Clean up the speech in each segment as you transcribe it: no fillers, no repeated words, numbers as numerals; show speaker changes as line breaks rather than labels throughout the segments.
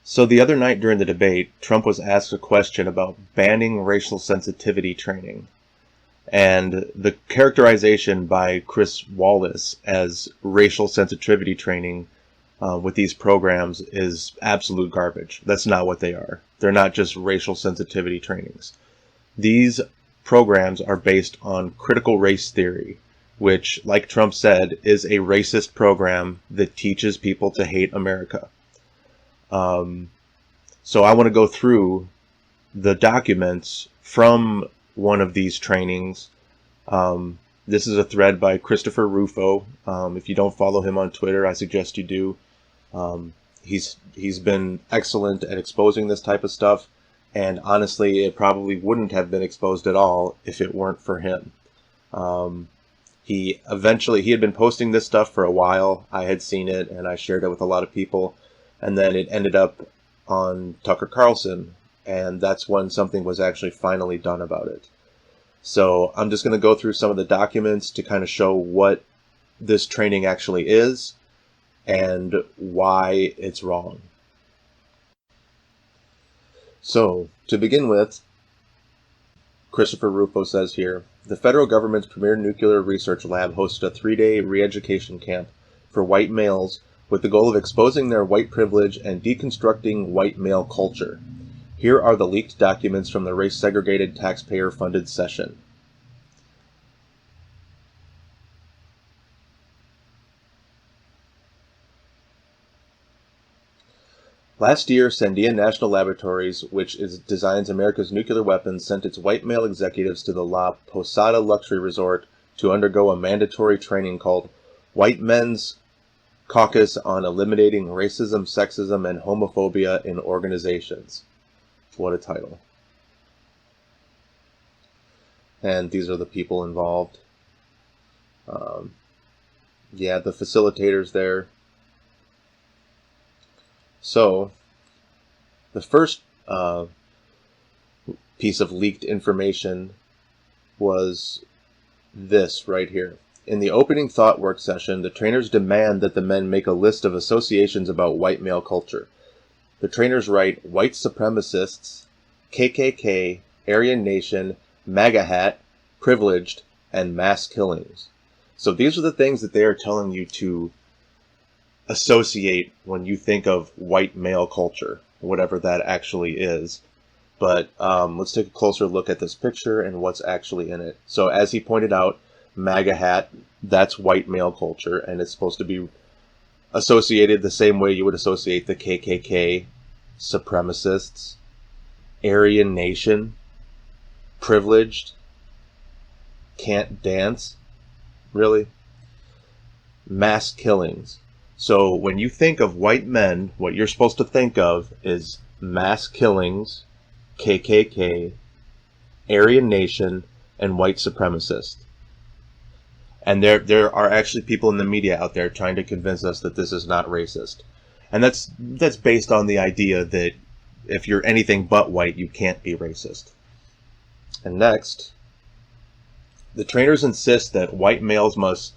So the other night during the debate, Trump was asked a question about banning racial sensitivity training. And the characterization by Chris Wallace as racial sensitivity training with these programs is absolute garbage. That's not what they are. They're not just racial sensitivity trainings. These programs are based on critical race theory, which, like Trump said, is a racist program that teaches people to hate America. So I want to go through the documents from one of these trainings. This is a thread by Christopher Rufo. If you don't follow him on Twitter, I suggest you do. He's been excellent at exposing this type of stuff, and honestly, it probably wouldn't have been exposed at all if it weren't for him. He had been posting this stuff for a while. I had seen it, and I shared it with a lot of people. And then it ended up on Tucker Carlson, and that's when something was actually finally done about it. So I'm just going to go through some of the documents to kind of show what this training actually is and why it's wrong. So, to begin with, Christopher Rufo says here, the federal government's premier nuclear research lab hosted a 3-day re-education camp for white males with the goal of exposing their white privilege and deconstructing white male culture. Here are the leaked documents from the race-segregated, taxpayer-funded session. Last year, Sandia National Laboratories, which designs America's nuclear weapons, sent its white male executives to the La Posada luxury resort to undergo a mandatory training called White Men's Caucus on Eliminating Racism, Sexism, and Homophobia in Organizations. What a title. And these are the people involved. The facilitators there. So, the first piece of leaked information was this right here. In the opening thought work session, the trainers demand that the men make a list of associations about white male culture. The trainers write white supremacists, KKK, Aryan Nation, MAGA hat, privileged, and mass killings. So these are the things that they are telling you to associate when you think of white male culture, whatever that actually is. But let's take a closer look at this picture and what's actually in it. So as he pointed out, MAGA hat, that's white male culture, and it's supposed to be associated the same way you would associate the KKK, supremacists, Aryan Nation, privileged, can't dance, really, mass killings. So when you think of white men, what you're supposed to think of is mass killings, KKK, Aryan Nation, and white supremacists. And there are actually people in the media out there trying to convince us that this is not racist. And that's based on the idea that if you're anything but white, you can't be racist. And next, the trainers insist that white males must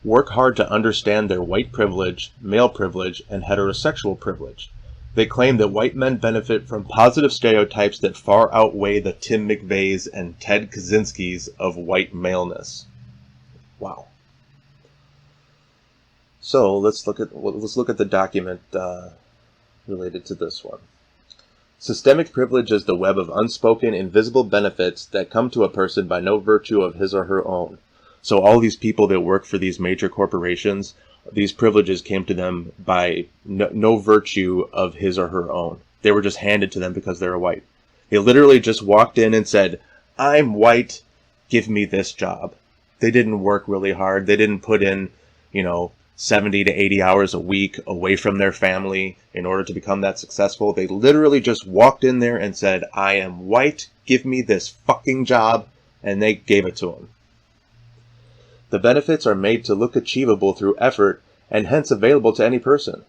work hard to understand their white privilege, male privilege, and heterosexual privilege. They claim that white men benefit from positive stereotypes that far outweigh the Tim McVeighs and Ted Kaczynskis of white maleness. Wow. So let's look at the document related to this one. Systemic privilege is the web of unspoken, invisible benefits that come to a person by no virtue of his or her own. So all these people that work for these major corporations, these privileges came to them by no virtue of his or her own. They were just handed to them because they were white. They literally just walked in and said, "I'm white, give me this job." They didn't work really hard. They didn't put in, 70 to 80 hours a week away from their family in order to become that successful. They literally just walked in there and said, "I am white, give me this fucking job," and they gave it to them. The benefits are made to look achievable through effort and hence available to any person.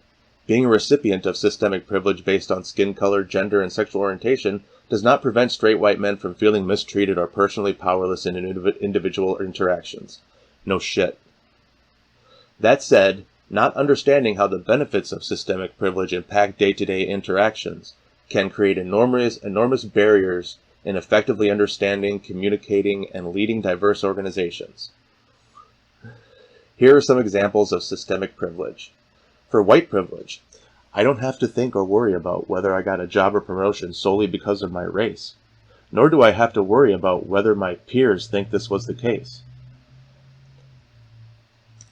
Being a recipient of systemic privilege based on skin color, gender, and sexual orientation does not prevent straight white men from feeling mistreated or personally powerless in individual interactions. No shit. That said, not understanding how the benefits of systemic privilege impact day-to-day interactions can create enormous barriers in effectively understanding, communicating, and leading diverse organizations. Here are some examples of systemic privilege. For white privilege, I don't have to think or worry about whether I got a job or promotion solely because of my race, nor do I have to worry about whether my peers think this was the case.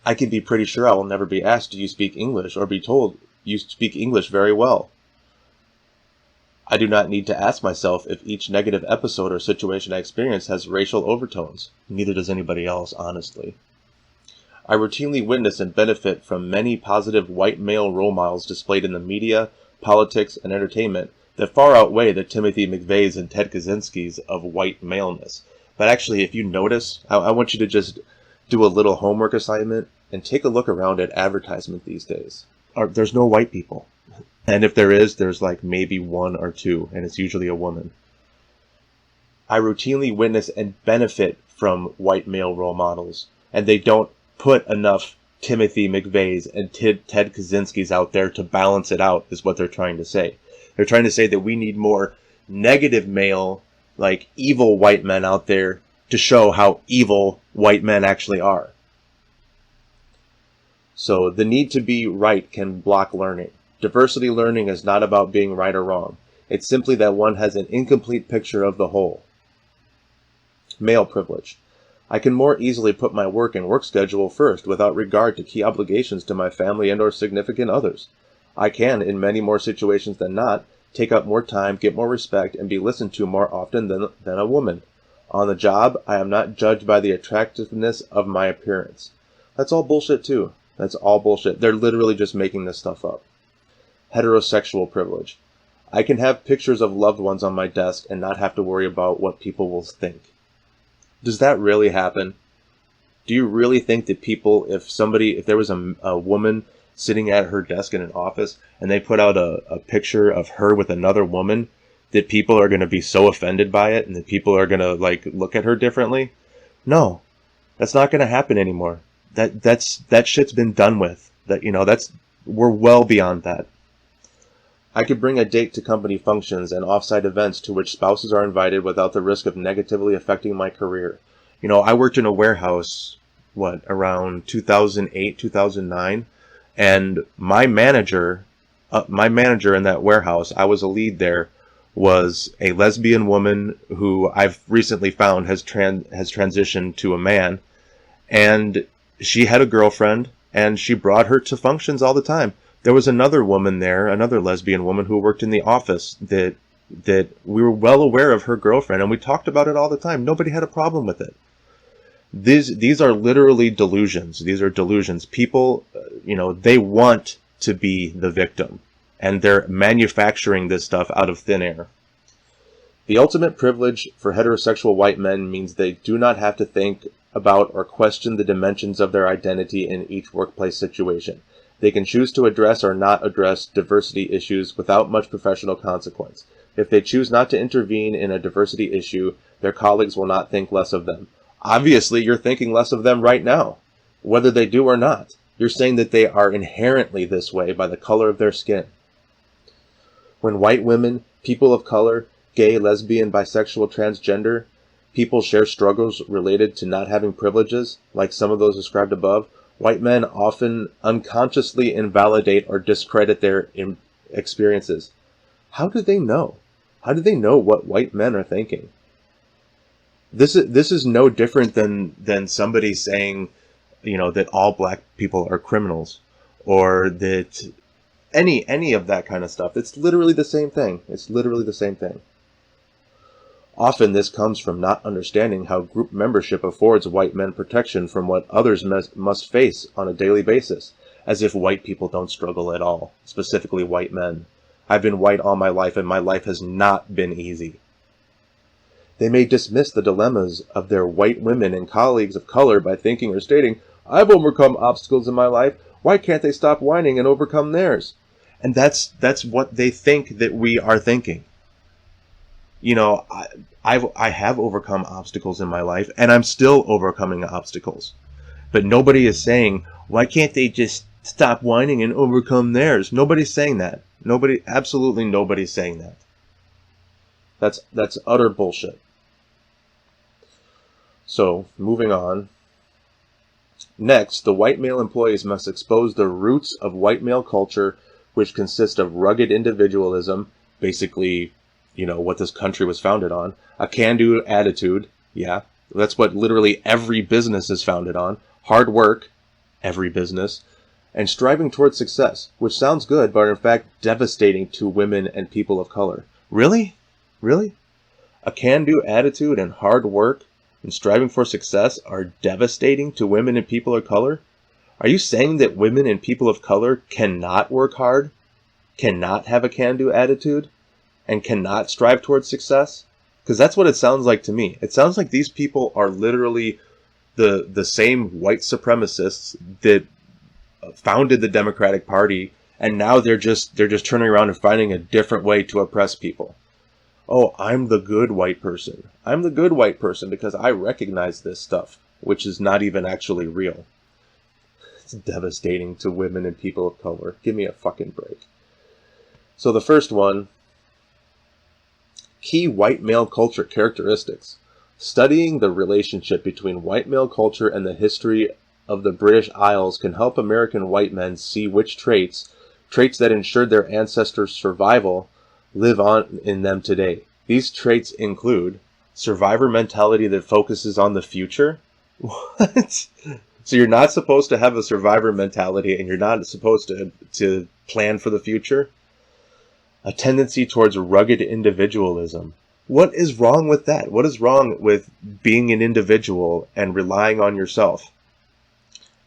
I can be pretty sure I will never be asked, "Do you speak English?" or be told, "You speak English very well." I do not need to ask myself if each negative episode or situation I experience has racial overtones. Neither does anybody else, honestly. I routinely witness and benefit from many positive white male role models displayed in the media, politics, and entertainment that far outweigh the Timothy McVeighs and Ted Kaczynskis of white maleness. But actually, if you notice, I want you to just do a little homework assignment and take a look around at advertisement these days. There's no white people. And if there is, there's like maybe one or two, and it's usually a woman. I routinely witness and benefit from white male role models, and they don't put enough Timothy McVeighs and Ted Kaczynskis out there to balance it out, is what they're trying to say. They're trying to say that we need more negative male, like evil white men out there to show how evil white men actually are. So the need to be right can block learning. Diversity learning is not about being right or wrong. It's simply that one has an incomplete picture of the whole. Male privilege. I can more easily put my work and work schedule first without regard to key obligations to my family and or significant others. I can, in many more situations than not, take up more time, get more respect, and be listened to more often than a woman. On the job, I am not judged by the attractiveness of my appearance. That's all bullshit too. That's all bullshit. They're literally just making this stuff up. Heterosexual privilege. I can have pictures of loved ones on my desk and not have to worry about what people will think. Does that really happen? Do you really think that people, if there was a woman sitting at her desk in an office and they put out a picture of her with another woman, that people are going to be so offended by it and that people are going to look at her differently? No, that's not going to happen anymore. That shit's been done with. We're well beyond that. I could bring a date to company functions and off-site events to which spouses are invited without the risk of negatively affecting my career. I worked in a warehouse, around 2008, 2009, and my manager in that warehouse, I was a lead there, was a lesbian woman who I've recently found has transitioned to a man, and she had a girlfriend, and she brought her to functions all the time. There was another woman there, another lesbian woman who worked in the office that we were well aware of her girlfriend, and we talked about it all the time. Nobody had a problem with it. These are literally delusions. These are delusions. People, they want to be the victim, and they're manufacturing this stuff out of thin air. The ultimate privilege for heterosexual white men means they do not have to think about or question the dimensions of their identity in each workplace situation. They can choose to address or not address diversity issues without much professional consequence. If they choose not to intervene in a diversity issue, their colleagues will not think less of them. Obviously, you're thinking less of them right now, whether they do or not. You're saying that they are inherently this way by the color of their skin. When white women, people of color, gay, lesbian, bisexual, transgender, people share struggles related to not having privileges, like some of those described above, white men often unconsciously invalidate or discredit their experiences. How do they know? How do they know what white men are thinking? This is no different than somebody saying, that all black people are criminals, or that any of that kind of stuff. It's literally the same thing. It's literally the same thing. Often this comes from not understanding how group membership affords white men protection from what others must face on a daily basis, as if white people don't struggle at all, specifically white men. I've been white all my life, and my life has not been easy. They may dismiss the dilemmas of their white women and colleagues of color by thinking or stating, I've overcome obstacles in my life, why can't they stop whining and overcome theirs? And that's what they think that we are thinking. You know, I have overcome obstacles in my life, and I'm still overcoming obstacles. But nobody is saying, why can't they just stop whining and overcome theirs? Nobody's saying that. Absolutely nobody's saying that. That's utter bullshit. So, moving on. Next, the white male employees must expose the roots of white male culture, which consist of rugged individualism, basically, you know, what this country was founded on, a can-do attitude, yeah, that's what literally every business is founded on, hard work, every business, and striving towards success, which sounds good, but are in fact devastating to women and people of color. Really? Really? A can-do attitude and hard work and striving for success are devastating to women and people of color? Are you saying that women and people of color cannot work hard, cannot have a can-do attitude, and cannot strive towards success? Because that's what it sounds like to me. It sounds like these people are literally the same white supremacists that founded the Democratic Party, and now they're just turning around and finding a different way to oppress people. Oh, I'm the good white person. I'm the good white person because I recognize this stuff, which is not even actually real. It's devastating to women and people of color. Give me a fucking break. So the first one, key white male culture characteristics. Studying the relationship between white male culture and the history of the British Isles can help American white men see which traits that ensured their ancestors' survival, live on in them today. These traits include survivor mentality that focuses on the future. What? So you're not supposed to have a survivor mentality, and you're not supposed to plan for the future? A tendency towards rugged individualism. What is wrong with that? What is wrong with being an individual and relying on yourself?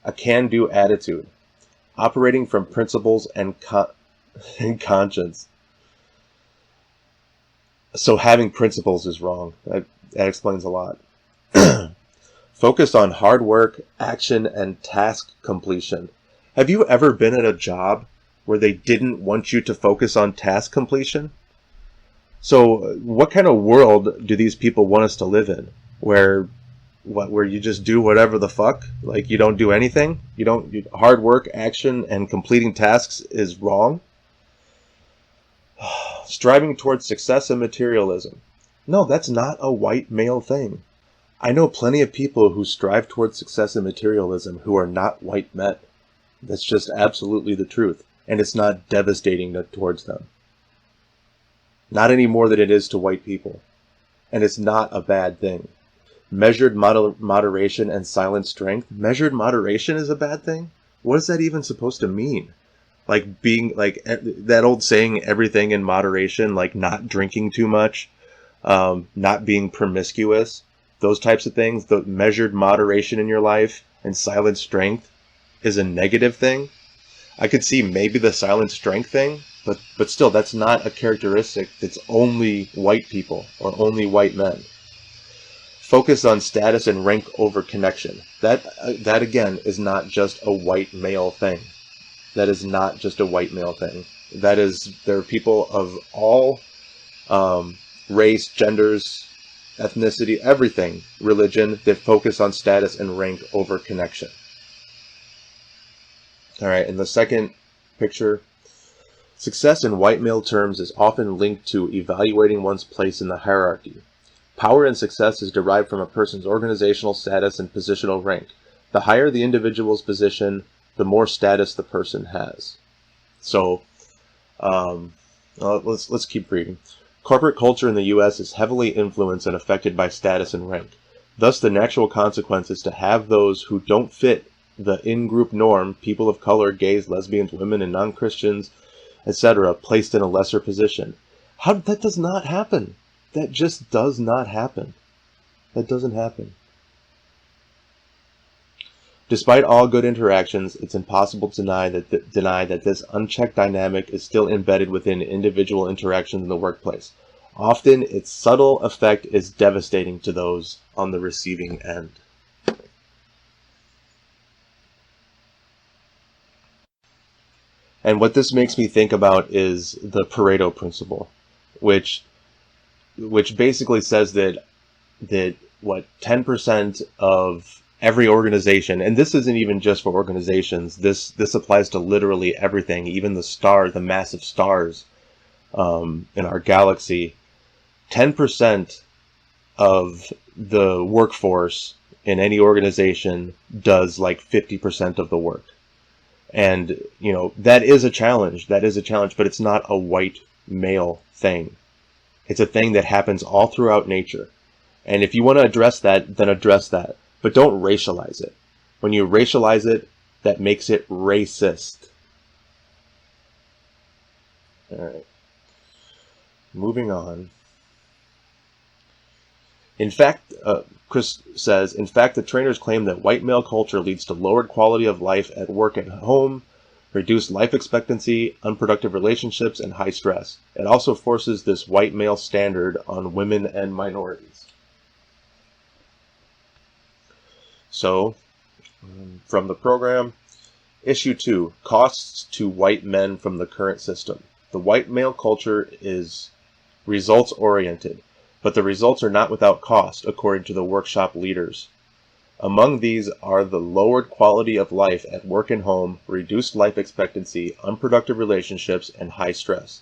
A can-do attitude. Operating from principles and conscience. So having principles is wrong. That explains a lot. Focus on hard work, action, and task completion. Have you ever been at a job where they didn't want you to focus on task completion? So what kind of world do these people want us to live in? Where you just do whatever the fuck? Like you don't do anything? Hard work, action, and completing tasks is wrong? Striving towards success and materialism. No, that's not a white male thing. I know plenty of people who strive towards success and materialism who are not white men. That's just absolutely the truth. And it's not devastating towards them. Not any more than it is to white people. And it's not a bad thing. Measured moderation and silent strength. Measured moderation is a bad thing? What is that even supposed to mean? Like being, like that old saying, everything in moderation, like not drinking too much, not being promiscuous, those types of things. The measured moderation in your life and silent strength is a negative thing. I could see maybe the silent strength thing, but still, that's not a characteristic that's only white people or only white men. Focus on status and rank over connection. That again is not just a white male thing. That is not just a white male thing. There are people of all race, genders, ethnicity, everything, religion, that focus on status and rank over connection. Alright, in the second picture, success in white male terms is often linked to evaluating one's place in the hierarchy. Power and success is derived from a person's organizational status and positional rank. The higher the individual's position, the more status the person has. So, let's keep reading. Corporate culture in the U.S. is heavily influenced and affected by status and rank. Thus, the natural consequence is to have those who don't fit the in-group norm, people of color, gays, lesbians, women, and non-Christians, etc., placed in a lesser position. That does not happen. That just does not happen. That doesn't happen. Despite all good interactions, it's impossible to deny that this unchecked dynamic is still embedded within individual interactions in the workplace. Often, its subtle effect is devastating to those on the receiving end. And what this makes me think about is the Pareto principle, which basically says that 10% of every organization, and this isn't even just for organizations, this applies to literally everything, even the massive stars in our galaxy. 10% of the workforce in any organization does like 50% of the work. And, that is a challenge. That is a challenge, but it's not a white male thing. It's a thing that happens all throughout nature. And if you want to address that, then address that. But don't racialize it. When you racialize it, that makes it racist. All right. Moving on. In fact, Chris says, in fact, the trainers claim that white male culture leads to lowered quality of life at work and home, reduced life expectancy, unproductive relationships, and high stress. It also forces this white male standard on women and minorities. So, from the program, Issue 2, Costs to White Men from the Current System. The white male culture is results-oriented, but the results are not without cost, according to the workshop leaders. Among these are the lowered quality of life at work and home, reduced life expectancy, unproductive relationships, and high stress.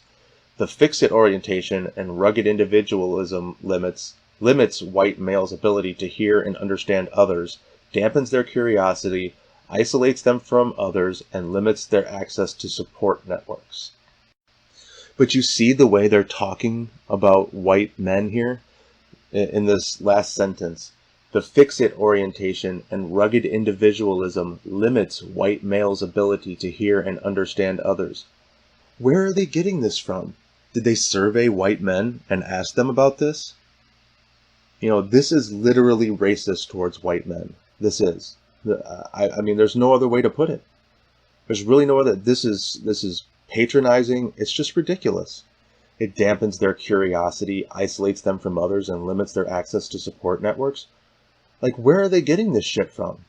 The fix-it orientation and rugged individualism limits white males' ability to hear and understand others, dampens their curiosity, isolates them from others, and limits their access to support networks. But you see the way they're talking about white men here in this last sentence. The fix-it orientation and rugged individualism limits white males' ability to hear and understand others. Where are they getting this from? Did they survey white men and ask them about this? This is literally racist towards white men. This is. I mean, there's no other way to put it. There's really no other. This is patronizing. It's just ridiculous. It dampens their curiosity, isolates them from others, and limits their access to support networks. Like, where are they getting this shit from?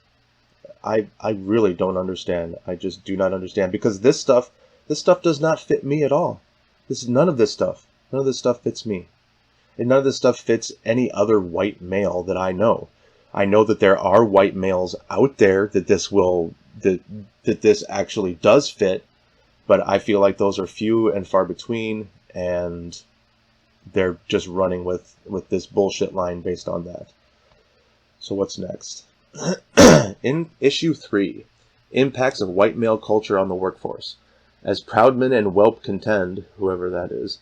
I really don't understand. I just do not understand, because this stuff does not fit me at all. None of this stuff fits me. And none of this stuff fits any other white male that I know. I know that there are white males out there that this actually does fit, but I feel like those are few and far between, and they're just running with this bullshit line based on that. So what's next? In Issue 3, Impacts of White Male Culture on the Workforce. As Proudman and Welp contend, whoever that is,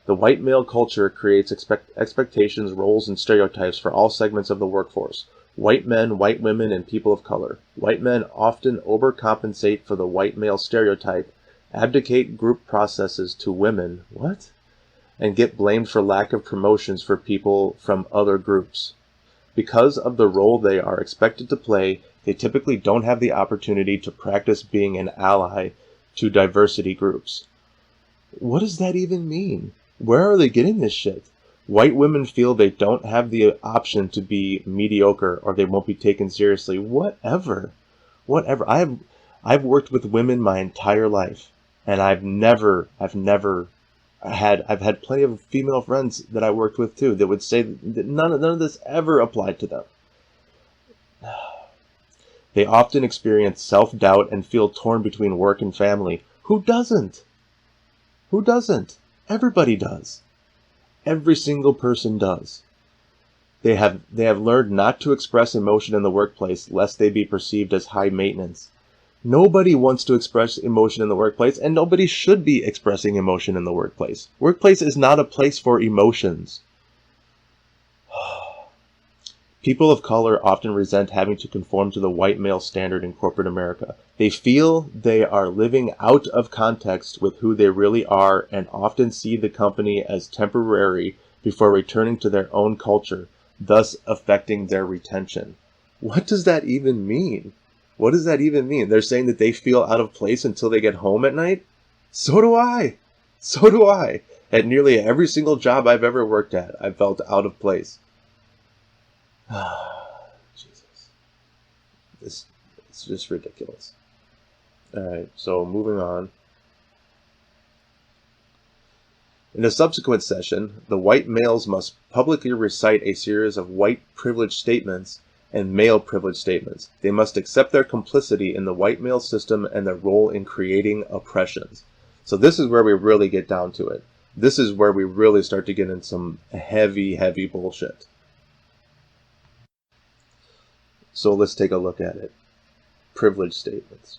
the white male culture creates expectations, roles, and stereotypes for all segments of the workforce. White men, white women, and people of color. White men often overcompensate for the white male stereotype, abdicate group processes to women, and get blamed for lack of promotions for people from other groups. Because of the role they are expected to play, they typically don't have the opportunity to practice being an ally to diversity groups. What does that even mean? Where are they getting this shit? White women feel they don't have the option to be mediocre or they won't be taken seriously. Whatever. I've worked with women my entire life, and I've had plenty of female friends that I worked with too that would say that none of this ever applied to them. They often experience self-doubt and feel torn between work and family. Who doesn't? Everybody does. Every single person does. They have learned not to express emotion in the workplace lest they be perceived as high maintenance. Nobody wants to express emotion in the workplace, and nobody should be expressing emotion in the workplace. Workplace is not a place for emotions. People of color often resent having to conform to the white male standard in corporate America. They feel they are living out of context with who they really are and often see the company as temporary before returning to their own culture, thus affecting their retention. What does that even mean? What does that even mean? They're saying that they feel out of place until they get home at night? So do I. So do I. At nearly every single job I've ever worked at, I felt out of place. Jesus. It's just ridiculous. Alright, so moving on. In a subsequent session, the white males must publicly recite a series of white privilege statements and male privilege statements. They must accept their complicity in the white male system and their role in creating oppressions. So this is where we really get down to it. This is where we really start to get in some heavy, heavy bullshit. So let's take a look at it. Privilege statements.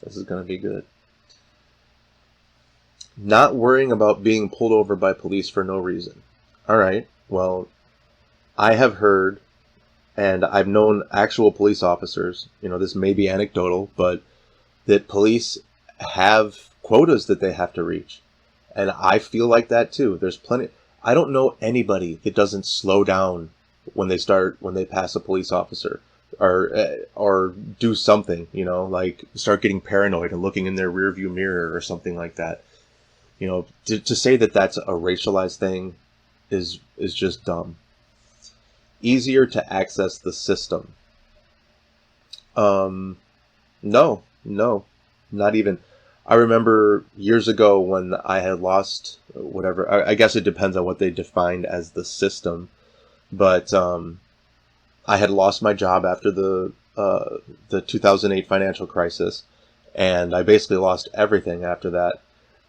This is going to be good. Not worrying about being pulled over by police for no reason. Alright, well, I have heard, and I've known actual police officers, this may be anecdotal, but that police have quotas that they have to reach. And I feel like that too. There's plenty. I don't know anybody that doesn't slow down when they pass a police officer, or do something, like start getting paranoid and looking in their rearview mirror or something like that. To say that that's a racialized thing is just dumb. Easier to access the system. No, not even. I remember years ago when I had lost whatever. I guess it depends on what they defined as the system. But I had lost my job after the 2008 financial crisis, and I basically lost everything after that.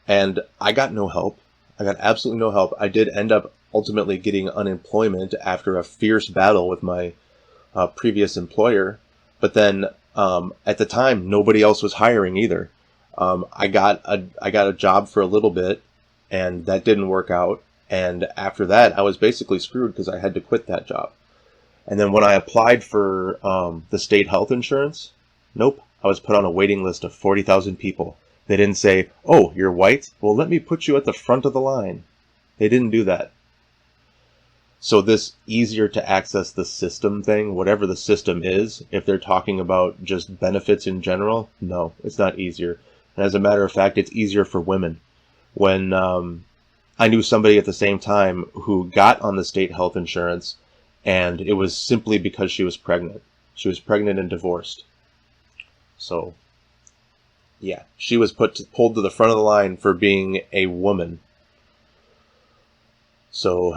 And I got no help. I got absolutely no help. I did end up ultimately getting unemployment after a fierce battle with my previous employer. But then at the time, nobody else was hiring either. I got a job for a little bit, and that didn't work out. And after that, I was basically screwed because I had to quit that job. And then when I applied for the state health insurance, nope, I was put on a waiting list of 40,000 people. They didn't say, oh, you're white? Well, let me put you at the front of the line. They didn't do that. So this easier to access the system thing, whatever the system is, if they're talking about just benefits in general, no, it's not easier. And as a matter of fact, it's easier for women. When I knew somebody at the same time who got on the state health insurance, and it was simply because she was pregnant. She was pregnant and divorced. So, yeah, she was pulled to the front of the line for being a woman. So,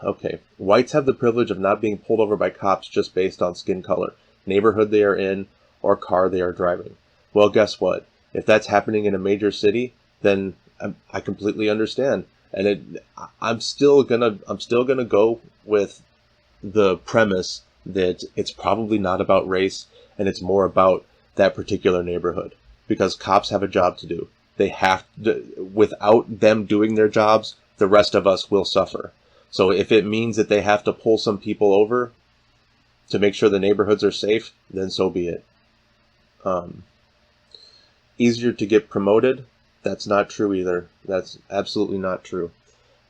okay. Whites have the privilege of not being pulled over by cops just based on skin color, neighborhood they are in, or car they are driving. Well, guess what? If that's happening in a major city, then I completely understand. And I'm still gonna go with the premise that it's probably not about race, and it's more about that particular neighborhood, because cops have a job to do. They have to, without them doing their jobs, the rest of us will suffer. So if it means that they have to pull some people over to make sure the neighborhoods are safe, then so be it. Easier to get promoted? That's not true either. That's absolutely not true.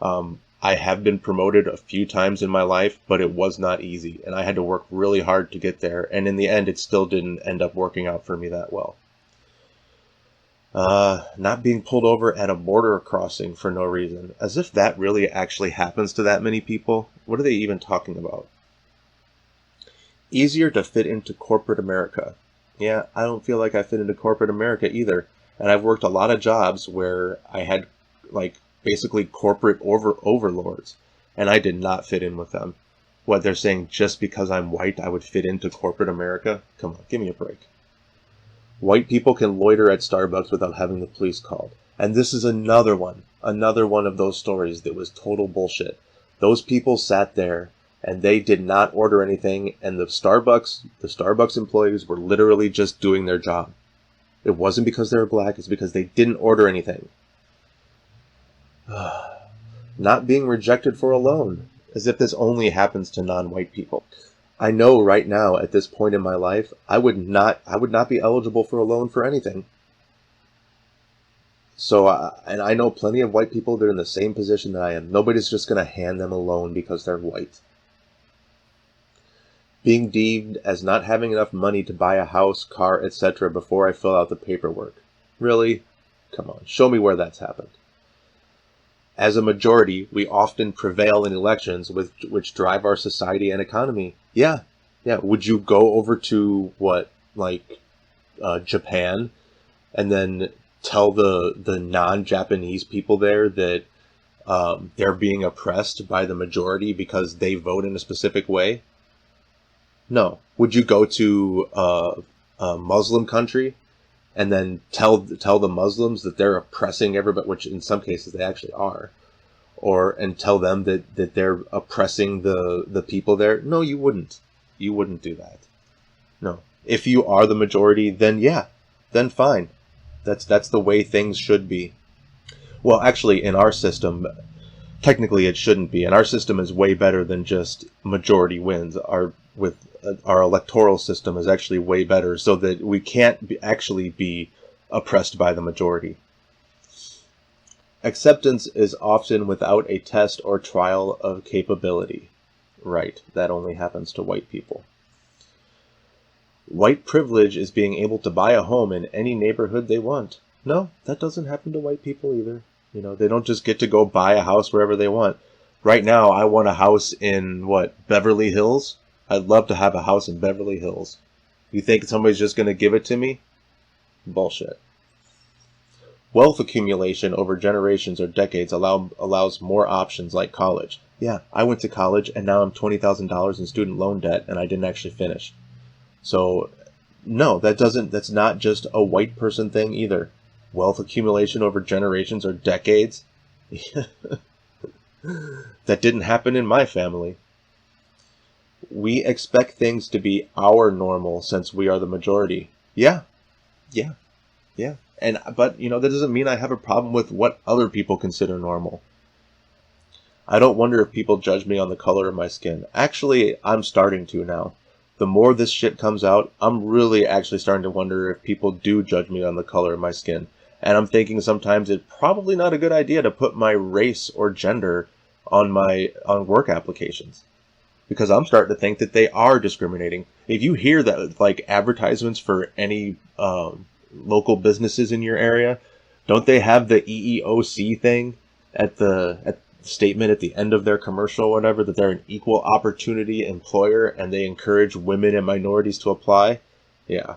I have been promoted a few times in my life, but it was not easy, and I had to work really hard to get there, and in the end, it still didn't end up working out for me that well. Not being pulled over at a border crossing for no reason. As if that really actually happens to that many people. What are they even talking about? Easier to fit into corporate America. Yeah, I don't feel like I fit into corporate America either. And I've worked a lot of jobs where I had, basically corporate overlords. And I did not fit in with them. What, they're saying just because I'm white, I would fit into corporate America? Come on, give me a break. White people can loiter at Starbucks without having the police called. And this is another one of those stories that was total bullshit. Those people sat there and they did not order anything, and the Starbucks employees were literally just doing their job. It wasn't because they were black, it's because they didn't order anything. Not being rejected for a loan. as if this only happens to non-white people. I know right now at this point in my life, I would not be eligible for a loan for anything. So, and I know plenty of white people that are in the same position that I am. Nobody's just going to hand them a loan because they're white. Being deemed as not having enough money to buy a house, car, etc. before I fill out the paperwork. Really? Come on, show me where that's happened. As a majority, we often prevail in elections which drive our society and economy. Yeah. Would you go over to Japan and then tell the non-Japanese people there that they're being oppressed by the majority because they vote in a specific way? No. Would you go to a Muslim country and then tell the Muslims that they're oppressing everybody, which in some cases they actually are, and tell them that they're oppressing the people there? No, you wouldn't. You wouldn't do that. No. If you are the majority, then fine. That's the way things should be. Well, actually, in our system, technically it shouldn't be. And our system is way better than just majority wins. Our electoral system is actually way better, so that we can't actually be oppressed by the majority. Acceptance is often without a test or trial of capability. Right, that only happens to white people. White privilege is being able to buy a home in any neighborhood they want. No, that doesn't happen to white people either. They don't just get to go buy a house wherever they want. Right now, I want a house in, Beverly Hills? I'd love to have a house in Beverly Hills. You think somebody's just going to give it to me? Bullshit. Wealth accumulation over generations or decades allows more options like college. Yeah, I went to college and now I'm $20,000 in student loan debt and I didn't actually finish. So, no, that's not just a white person thing either. Wealth accumulation over generations or decades? That didn't happen in my family. We expect things to be our normal since we are the majority. Yeah. But that doesn't mean I have a problem with what other people consider normal. I don't wonder if people judge me on the color of my skin. Actually, I'm starting to now. The more this shit comes out, I'm really actually starting to wonder if people do judge me on the color of my skin. And I'm thinking sometimes it's probably not a good idea to put my race or gender on work applications. Because I'm starting to think that they are discriminating. If you hear that, advertisements for any local businesses in your area, don't they have the EEOC thing at the statement at the end of their commercial or whatever, that they're an equal opportunity employer and they encourage women and minorities to apply? Yeah.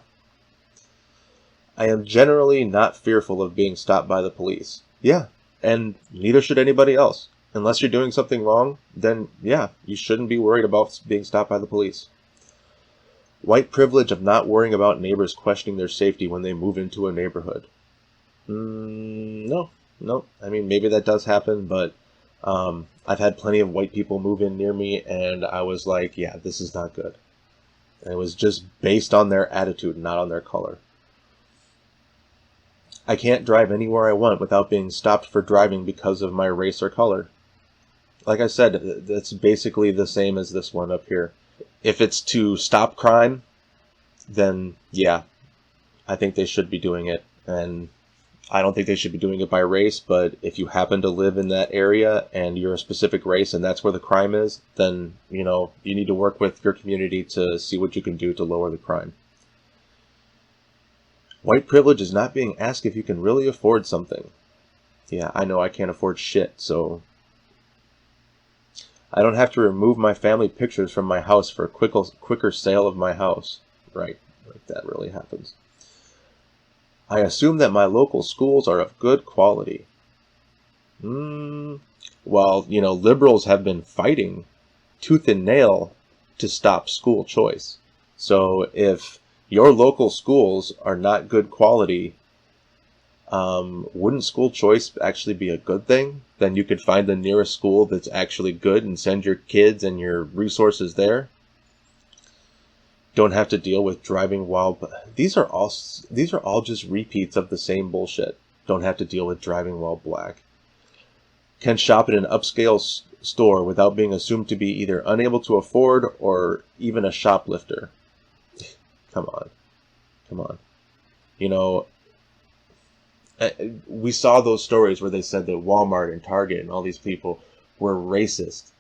I am generally not fearful of being stopped by the police. Yeah, and neither should anybody else. Unless you're doing something wrong, then yeah, you shouldn't be worried about being stopped by the police. White privilege of not worrying about neighbors questioning their safety when they move into a neighborhood. No. I mean, maybe that does happen, but I've had plenty of white people move in near me, and I was like, yeah, this is not good. And it was just based on their attitude, not on their color. I can't drive anywhere I want without being stopped for driving because of my race or color. Like I said, that's basically the same as this one up here. If it's to stop crime, then yeah, I think they should be doing it. And I don't think they should be doing it by race, but if you happen to live in that area and you're a specific race and that's where the crime is, then, you need to work with your community to see what you can do to lower the crime. White privilege is not being asked if you can really afford something. Yeah, I know I can't afford shit, so I don't have to remove my family pictures from my house for a quicker sale of my house. Right, that really happens. I assume that my local schools are of good quality. Well, liberals have been fighting tooth and nail to stop school choice. So if your local schools are not good quality, wouldn't school choice actually be a good thing? Then you could find the nearest school that's actually good and send your kids and your resources there. Don't have to deal with driving while... These are all just repeats of the same bullshit. Don't have to deal with driving while black. Can shop at an upscale store without being assumed to be either unable to afford or even a shoplifter. Come on. Come on. You know, we saw those stories where they said that Walmart and Target and all these people were racist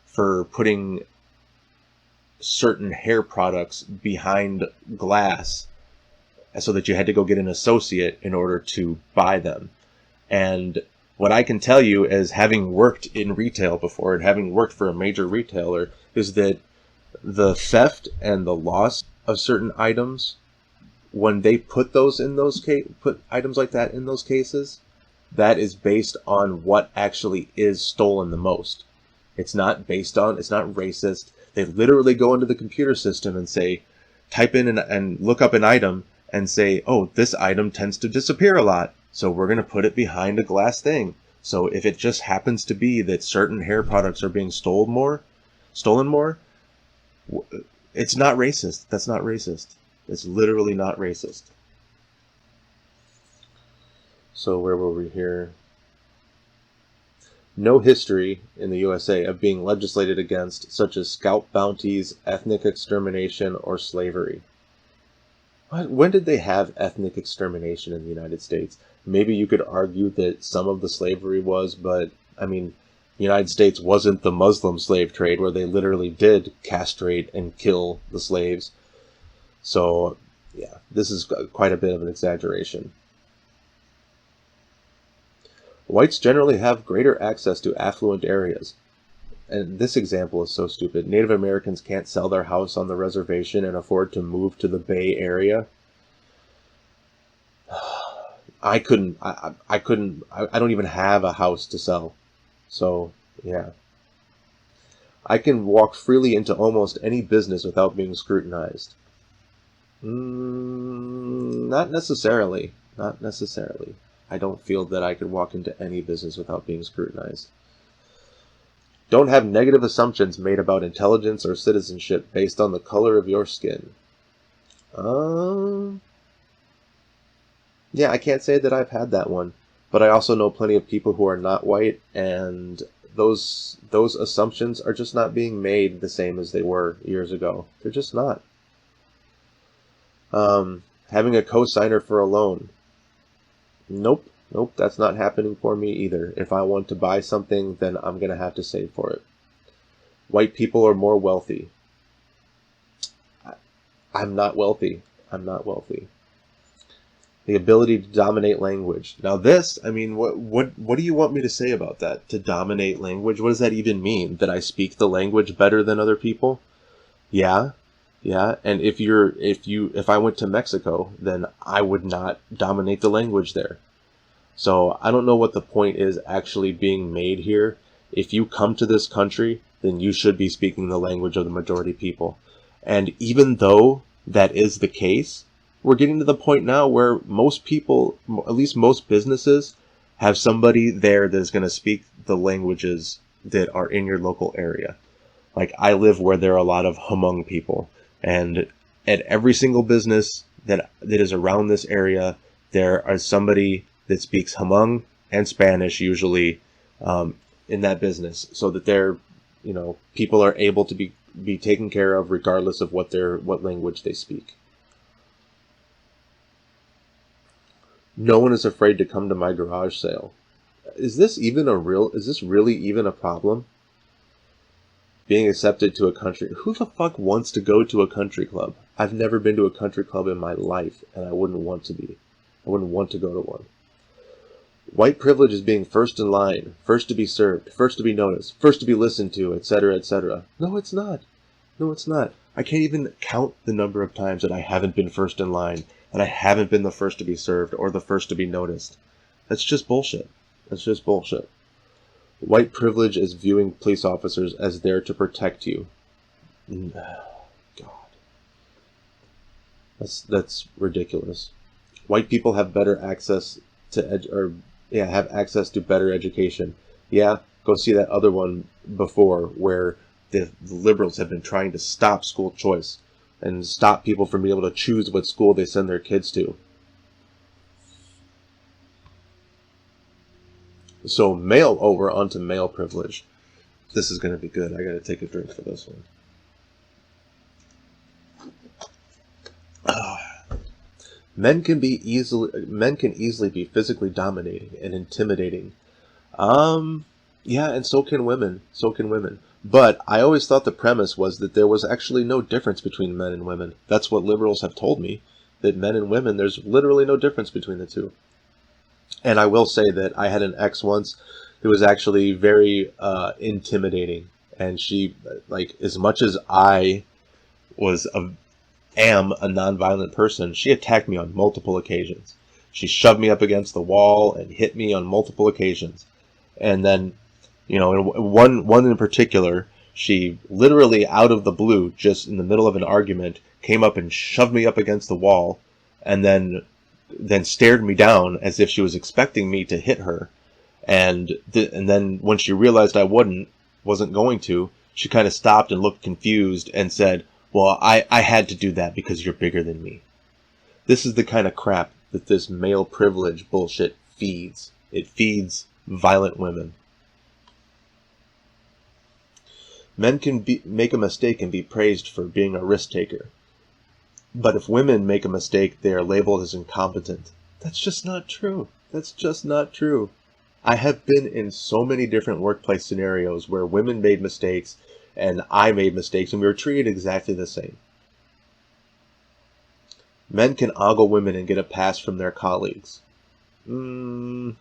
for putting certain hair products behind glass so that you had to go get an associate in order to buy them. And what I can tell you, as having worked in retail before and having worked for a major retailer, is that the theft and the loss of certain items, when they put those in those put items like that in those cases, that is based on what actually is stolen the most. It's not racist. They literally go into the computer system and say, type in and look up an item and say, oh, this item tends to disappear a lot, so we're going to put it behind a glass thing. So if it just happens to be that certain hair products are being stolen more, it's not racist. That's not racist. It's literally not racist. So where were we here? No history in the USA of being legislated against, such as scalp bounties, ethnic extermination, or slavery. When did they have ethnic extermination in the United States? Maybe you could argue that some of the slavery was, but, I mean, the United States wasn't the Muslim slave trade where they literally did castrate and kill the slaves. So, yeah, this is quite a bit of an exaggeration. Whites generally have greater access to affluent areas. And this example is so stupid. Native Americans can't sell their house on the reservation and afford to move to the Bay Area. I don't even have a house to sell. So, yeah. I can walk freely into almost any business without being scrutinized. Not necessarily. Not necessarily. I don't feel that I could walk into any business without being scrutinized. Don't have negative assumptions made about intelligence or citizenship based on the color of your skin. Yeah, I can't say that I've had that one, but I also know plenty of people who are not white, and those assumptions are just not being made the same as they were years ago. They're just not. Having a cosigner for a loan. Nope, that's not happening for me either. If I want to buy something, then I'm going to have to save for it. White people are more wealthy. I'm not wealthy. The ability to dominate language. Now this, I mean, what do you want me to say about that? To dominate language? What does that even mean? That I speak the language better than other people? Yeah. And if I went to Mexico, then I would not dominate the language there. So I don't know what the point is actually being made here. If you come to this country, then you should be speaking the language of the majority people. And even though that is the case, we're getting to the point now where most people, at least most businesses, have somebody there that is going to speak the languages that are in your local area. Like, I live where there are a lot of Hmong people, and at every single business that is around this area, there is somebody that speaks Hmong and Spanish usually in that business, so that people are able to be taken care of regardless of what language they speak. No one is afraid to come to my garage sale. Is this really even a problem? Being accepted to a country. Who the fuck wants to go to a country club? I've never been to a country club in my life, and I wouldn't want to be. I wouldn't want to go to one. White privilege is being first in line, first to be served, first to be noticed, first to be listened to, etc., etc. No, it's not. I can't even count the number of times that I haven't been first in line, and I haven't been the first to be served or the first to be noticed. That's just bullshit. White privilege is viewing police officers as there to protect you. God. That's ridiculous. White people have better access to have access to better education. Yeah, go see that other one before where the liberals have been trying to stop school choice and stop people from being able to choose what school they send their kids to. So onto male privilege. This is going to be good. I got to take a drink for this one. Men can easily be physically dominating and intimidating. Yeah, and so can women. So can women. But I always thought the premise was that there was actually no difference between men and women. That's what liberals have told me, that men and women, there's literally no difference between the two. And I will say that I had an ex once who was actually very intimidating. And she, like, as much as I am a nonviolent person, she attacked me on multiple occasions. She shoved me up against the wall and hit me on multiple occasions. And then, one in particular, she literally out of the blue, just in the middle of an argument, came up and shoved me up against the wall, and then stared me down as if she was expecting me to hit her. And then when she realized I wasn't going to, she kind of stopped and looked confused and said, "Well, I had to do that because you're bigger than me." This is the kind of crap that this male privilege bullshit feeds. It feeds violent women. Men can make a mistake and be praised for being a risk taker. But if women make a mistake, they are labeled as incompetent. That's just not true. That's just not true. I have been in so many different workplace scenarios where women made mistakes and I made mistakes and we were treated exactly the same. Men can ogle women and get a pass from their colleagues. No,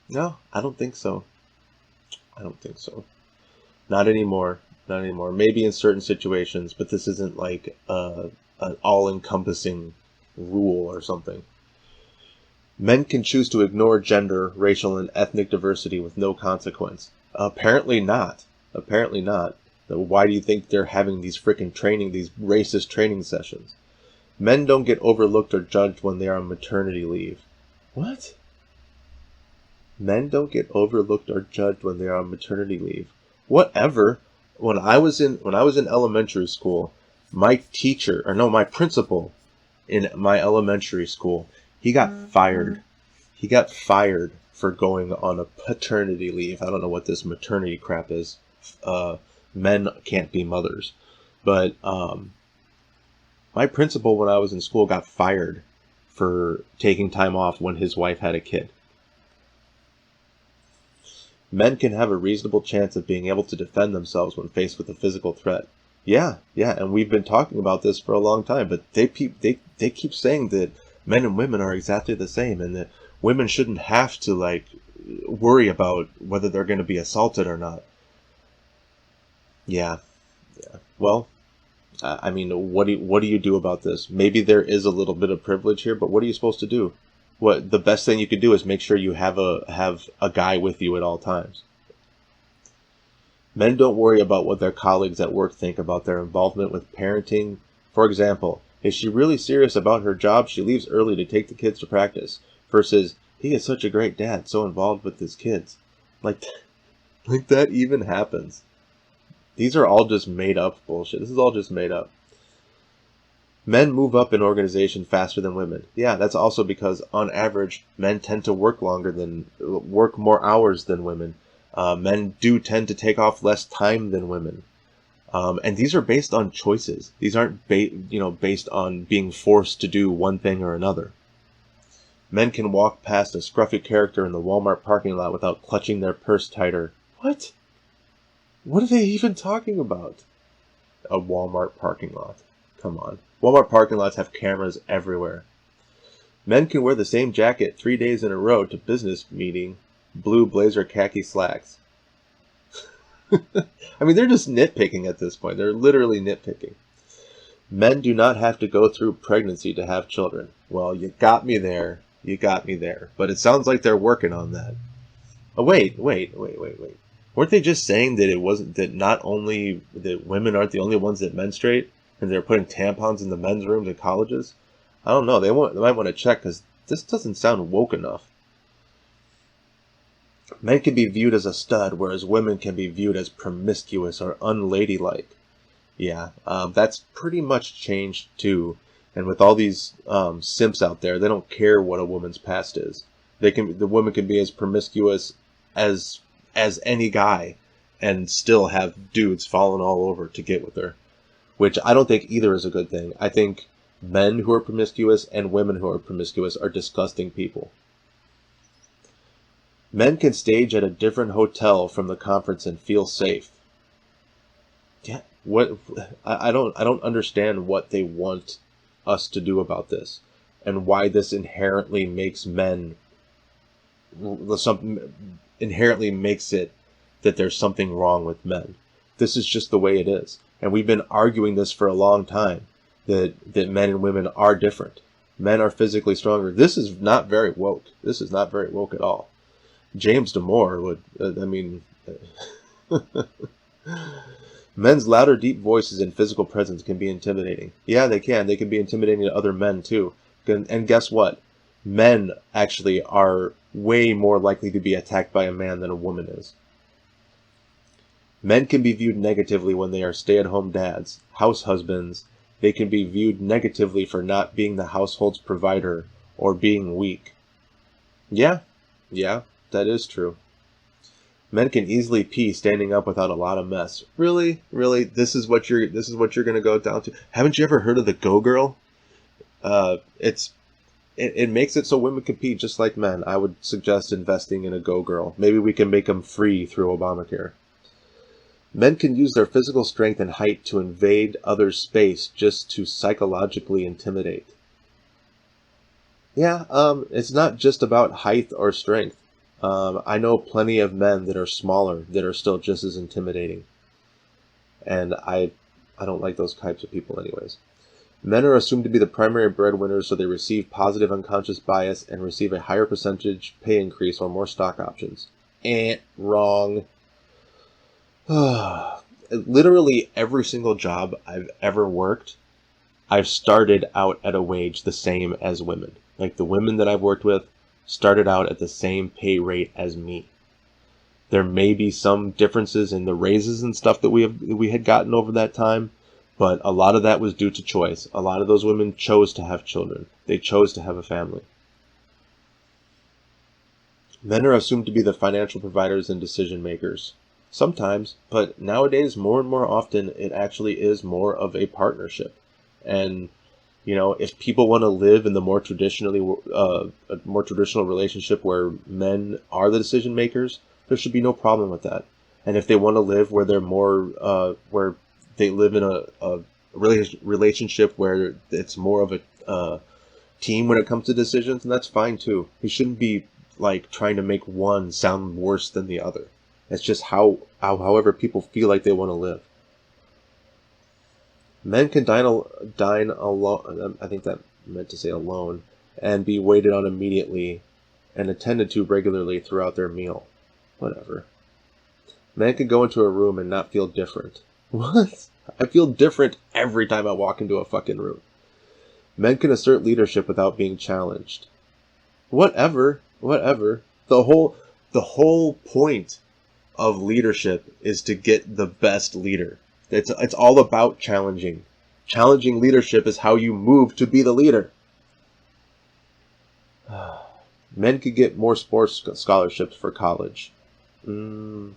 I don't think so. I don't think so. Not anymore. Not anymore. Maybe in certain situations, but this isn't like an all-encompassing rule or something. Men can choose to ignore gender, racial, and ethnic diversity with no consequence. Apparently not. Apparently not. Why do you think they're having these racist training sessions? Men don't get overlooked or judged when they are on maternity leave. What? Men don't get overlooked or judged when they are on maternity leave. Whatever. When I was in elementary school, my principal in my elementary school, he got fired. He got fired for going on a paternity leave. I don't know what this maternity crap is. Men can't be mothers. But my principal when I was in school got fired for taking time off when his wife had a kid. Men can have a reasonable chance of being able to defend themselves when faced with a physical threat. Yeah, and we've been talking about this for a long time, but they keep saying that men and women are exactly the same and that women shouldn't have to worry about whether they're going to be assaulted or not. Yeah. Well, I mean, what do you do about this? Maybe there is a little bit of privilege here, but what are you supposed to do? What the best thing you could do is make sure you have a guy with you at all times. Men don't worry about what their colleagues at work think about their involvement with parenting. For example, is she really serious about her job? She leaves early to take the kids to practice. Versus, he is such a great dad, so involved with his kids. Like that even happens. These are all just made up bullshit. This is all just made up. Men move up in organization faster than women. Yeah, that's also because, on average, men tend to work more hours than women. Men do tend to take off less time than women. And these are based on choices. These aren't based on being forced to do one thing or another. Men can walk past a scruffy character in the Walmart parking lot without clutching their purse tighter. What? What are they even talking about? A Walmart parking lot. Come on. Walmart parking lots have cameras everywhere. Men can wear the same jacket 3 days in a row to business meeting, blue blazer khaki slacks. I mean, they're just nitpicking at this point. They're literally nitpicking. Men do not have to go through pregnancy to have children. Well, you got me there. You got me there. But it sounds like they're working on that. Oh, wait. Weren't they just saying that it wasn't that not only that women aren't the only ones that menstruate, and they're putting tampons in the men's rooms at colleges? I don't know. They might want to check because this doesn't sound woke enough. Men can be viewed as a stud, whereas women can be viewed as promiscuous or unladylike. Yeah, that's pretty much changed too. And with all these simps out there, they don't care what a woman's past is. The woman can be as promiscuous as any guy, and still have dudes falling all over to get with her, which I don't think either is a good thing. I think men who are promiscuous and women who are promiscuous are disgusting people. Men can stage at a different hotel from the conference and feel safe. Yeah, what? I don't understand what they want us to do about this, and why this inherently makes men inherently makes it that there's something wrong with men. This is just the way it is, and we've been arguing this for a long time, that men and women are different. Men are physically stronger. This is not very woke. This is not very woke at all. James Damore would, men's louder, deep voices and physical presence can be intimidating. Yeah, they can. They can be intimidating to other men, too. And guess what? Men actually are way more likely to be attacked by a man than a woman is. Men can be viewed negatively when they are stay-at-home dads, house husbands. They can be viewed negatively for not being the household's provider or being weak. Yeah, that is true. Men can easily pee standing up without a lot of mess. Really? This is what you're gonna go down to? Haven't you ever heard of the Go Girl? It makes it so women can pee just like men. I would suggest investing in a Go Girl. Maybe we can make them free through Obamacare. Men can use their physical strength and height to invade others' space just to psychologically intimidate. Yeah, it's not just about height or strength. I know plenty of men that are smaller that are still just as intimidating. And I don't like those types of people anyways. Men are assumed to be the primary breadwinners, so they receive positive unconscious bias and receive a higher percentage pay increase or more stock options. Wrong. Literally every single job I've ever worked, I've started out at a wage the same as women. Like the women that I've worked with started out at the same pay rate as me. There may be some differences in the raises and stuff that we had gotten over that time, but a lot of that was due to choice. A lot of those women chose to have children. They chose to have a family. Men are assumed to be the financial providers and decision makers. Sometimes, but nowadays more and more often it actually is more of a partnership. And if people want to live in the more traditional relationship where men are the decision makers, there should be no problem with that. And if they want to live where they're more, where they live in a relationship where it's more of a team when it comes to decisions, and that's fine too. You shouldn't be like trying to make one sound worse than the other. It's just however people feel like they want to live. Men can dine alone, I think that meant to say alone, and be waited on immediately and attended to regularly throughout their meal. Whatever. Men can go into a room and not feel different. What? I feel different every time I walk into a fucking room. Men can assert leadership without being challenged. Whatever. The whole point of leadership is to get the best leader. It's all about challenging. Challenging leadership is how you move to be the leader. Men could get more sports scholarships for college. I don't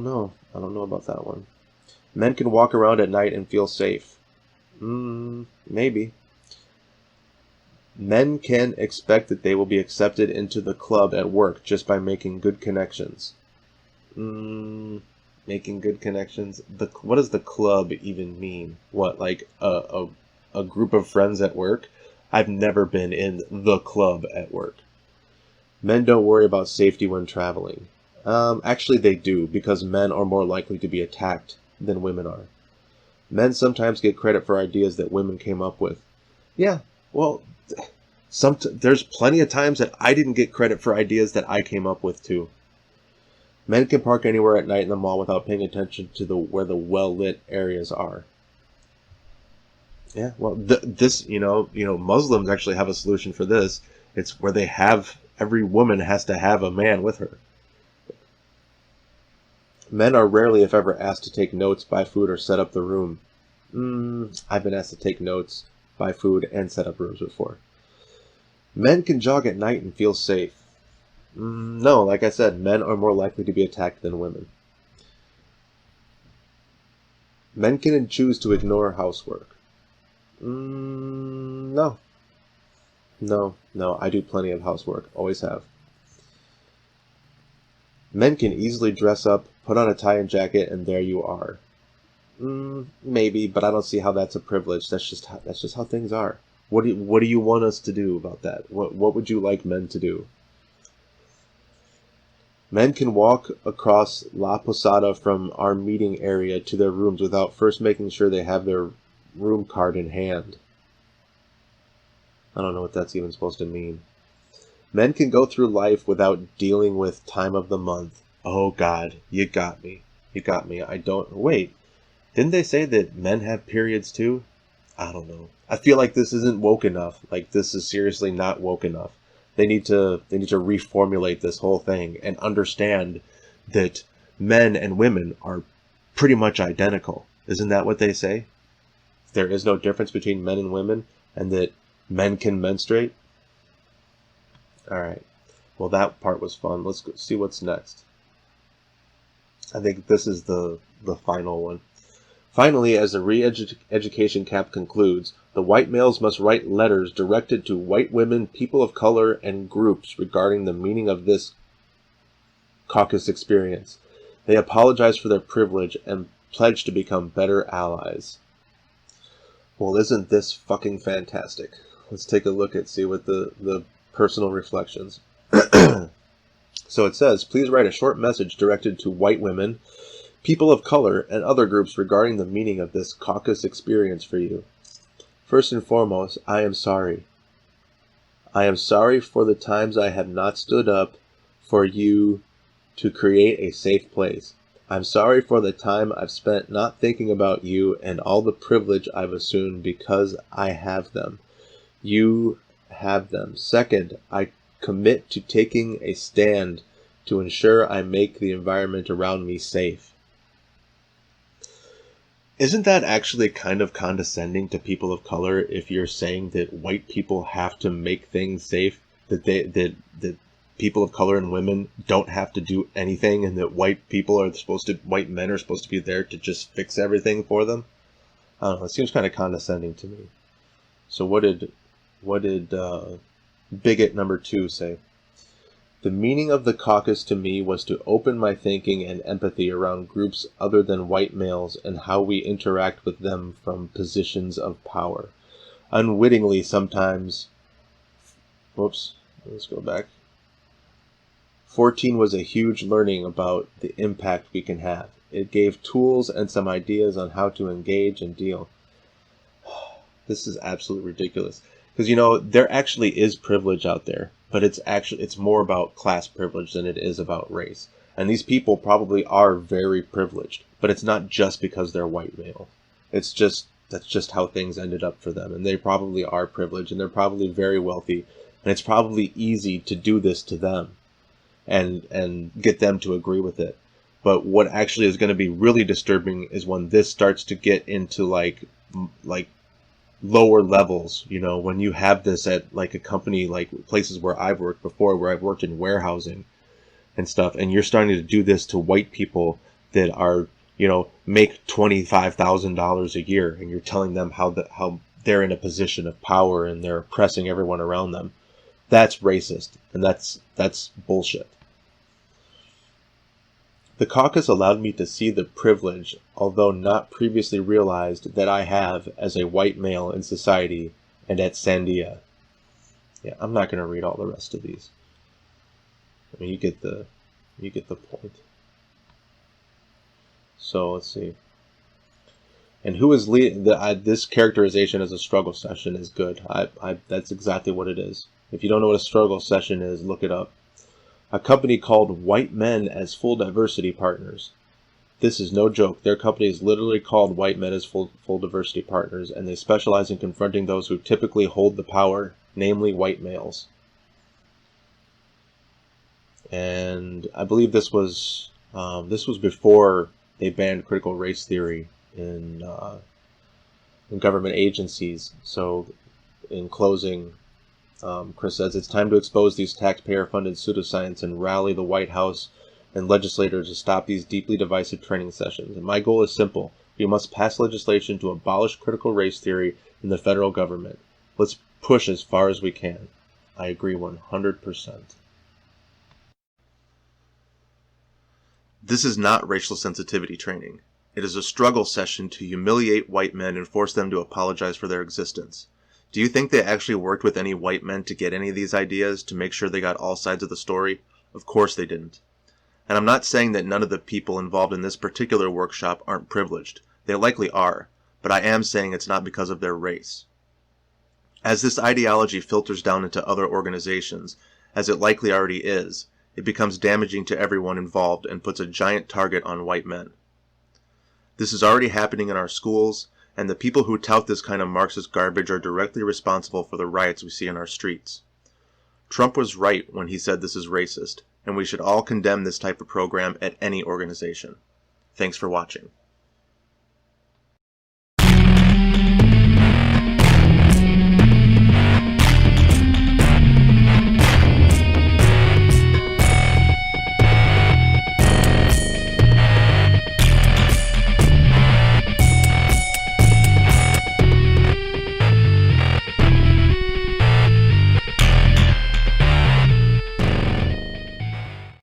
know. I don't know about that one. Men can walk around at night and feel safe. Maybe. Men can expect that they will be accepted into the club at work just by making good connections. Making good connections? What does the club even mean? What, like a group of friends at work? I've never been in the club at work. Men don't worry about safety when traveling. Actually they do, because men are more likely to be attacked than women are. Men sometimes get credit for ideas that women came up with. Yeah, well, there's plenty of times that I didn't get credit for ideas that I came up with too. Men can park anywhere at night in the mall without paying attention to where the well-lit areas are. Yeah, well, Muslims actually have a solution for this. It's where every woman has to have a man with her. Men are rarely, if ever, asked to take notes, buy food, or set up the room. I've been asked to take notes, buy food, and set up rooms before. Men can jog at night and feel safe. No, like I said, men are more likely to be attacked than women. Men can choose to ignore housework. No. No, I do plenty of housework. Always have. Men can easily dress up, put on a tie and jacket, and there you are. Maybe, but I don't see how that's a privilege. That's just how things are. What do you want us to do about that? What would you like men to do? Men can walk across La Posada from our meeting area to their rooms without first making sure they have their room card in hand. I don't know what that's even supposed to mean. Men can go through life without dealing with time of the month. Oh God, you got me. I don't... Wait, didn't they say that men have periods too? I don't know. I feel like this isn't woke enough. Like, this is seriously not woke enough. They need to reformulate this whole thing and understand that men and women are pretty much identical. Isn't that what they say? There is no difference between men and women, and that men can menstruate? Alright. Well, that part was fun. Let's go see what's next. I think this is the final one. Finally, as the re-education cap concludes, the white males must write letters directed to white women, people of color, and groups regarding the meaning of this caucus experience. They apologize for their privilege and pledge to become better allies. Well, isn't this fucking fantastic? Let's take a look at see what the personal reflections. So it says, please write a short message directed to white women, people of color, and other groups regarding the meaning of this caucus experience for you. First and foremost, I am sorry. I am sorry for the times I have not stood up for you to create a safe place. I'm sorry for the time I've spent not thinking about you and all the privilege I've assumed because I have them. You have them. Second, I commit to taking a stand to ensure I make the environment around me safe. Isn't that actually kind of condescending to people of color if you're saying that white people have to make things safe, that people of color and women don't have to do anything, and that white men are supposed to be there to just fix everything for them? I don't know. It seems kind of condescending to me. So what did bigot number 2 say? The meaning of the caucus to me was to open my thinking and empathy around groups other than white males and how we interact with them from positions of power. Unwittingly sometimes... Whoops, let's go back. 14 was a huge learning about the impact we can have. It gave tools and some ideas on how to engage and deal. This is absolutely ridiculous. Because, there actually is privilege out there, but it's more about class privilege than it is about race. And these people probably are very privileged, but it's not just because they're white male. That's just how things ended up for them. And they probably are privileged, and they're probably very wealthy, and it's probably easy to do this to them and get them to agree with it. But what actually is going to be really disturbing is when this starts to get into like lower levels, when you have this at like a company, like places where I've worked before, where I've worked in warehousing and stuff, and you're starting to do this to white people that are, make $25,000 a year, and you're telling them how they're in a position of power and they're oppressing everyone around them. That's racist, and that's bullshit. The caucus allowed me to see the privilege, although not previously realized, that I have as a white male in society and at Sandia. Yeah, I'm not going to read all the rest of these. I mean, you get the point. So let's see. And who is leading? This characterization as a struggle session is good. That's exactly what it is. If you don't know what a struggle session is, look it up. A company called White Men as Full Diversity Partners. This is no joke. Their company is literally called White Men as Full Diversity Partners, and they specialize in confronting those who typically hold the power, namely white males. And I believe this was before they banned critical race theory in government agencies. So, in closing, Chris says, it's time to expose these taxpayer-funded pseudoscience and rally the White House and legislators to stop these deeply divisive training sessions. And my goal is simple. We must pass legislation to abolish critical race theory in the federal government. Let's push as far as we can. I agree 100%. This is not racial sensitivity training. It is a struggle session to humiliate white men and force them to apologize for their existence. Do you think they actually worked with any white men to get any of these ideas, to make sure they got all sides of the story? Of course they didn't. And I'm not saying that none of the people involved in this particular workshop aren't privileged. They likely are, but I am saying it's not because of their race. As this ideology filters down into other organizations, as it likely already is, it becomes damaging to everyone involved and puts a giant target on white men. This is already happening in our schools, and the people who tout this kind of Marxist garbage are directly responsible for the riots we see in our streets. Trump was right when he said this is racist, and we should all condemn this type of program at any organization. Thanks for watching.